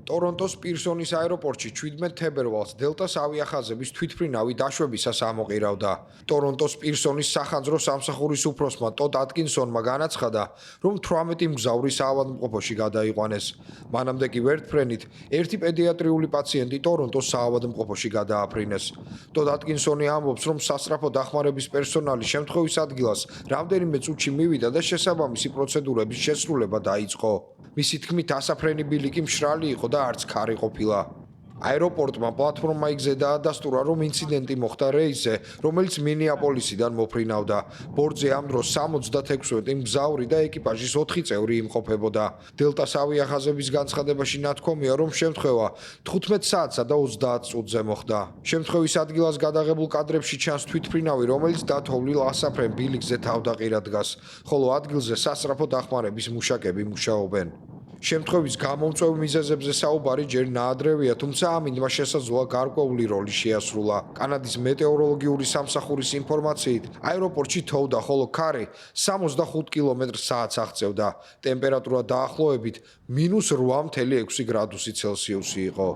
ტორონტოს პირსონის აეროპორტში 17 თებერვალს დელტას ავიახაზების თვითმფრინავი დაშვებისას ამოყირავდა. ტორონტოს პირსონის სახანძრო სამსახურის უფროსმა ტოდ ატკინსონმა განაცხადა, რომ 18 მგზავრი საავადმყოფოში გადაიყვანეს. მანამდე კი ვერტფრენით ერთი პედიატრიული პაციენტი ტორონტოს საავადმყოფოში გადააფრინეს. ტოდ ატკინსონი ამბობს, რომ სასწრაფო დახმარების პერსონალი შემთხვევის ადგილას რამდენიმე წუთში მივიდა და შესაბამისი პროცედურების შესრულება დაიწყო. მისი თქმით, ასაფრენი ბილიკი მშრალი იყო და არც ქარი ყოფილა. აეროპორტმა პლატფორმა იქზე დაადასტურა, რომ ინციდენტი მოხდა რეისზე, რომელიც მინეაპოლისიდან მოფრინავდა. ბორტზე ამ დროს 76 მგზავრი და ეკიპაჟის 4 წევრი იმყოფებოდა. დელტას ავიახაზების განცხადებაში ნათქვამია, რომ შემთხვევა 15 საათსა და 30 წუთზე მოხდა. შემთხვევის ადგილას გადაღებულ კადრებში ჩანს თვითმფრინავი, რომელიც დათოვლილ ასაფრენ ბილიკზე თავდაყირად დგას, ხოლო ადგილზე სასწრაფო დახმარების მუშაკები მუშაობენ. შემთხვევის გამომწვევ მიზეზებზე საუბარი ჯერ ნაადრევია, თუმცა ამინდმა შესაძლოა გარკვეული როლი შეასრულა. კანადის მეტეოროლოგიური სამსახურის ინფორმაციით, აეროპორტში თოვდა, ხოლო ქარი 65 კმ/სთ აღწევდა. ტემპერატურა დაახლოებით -8.6 გრადუსი ცელსიუსი იყო.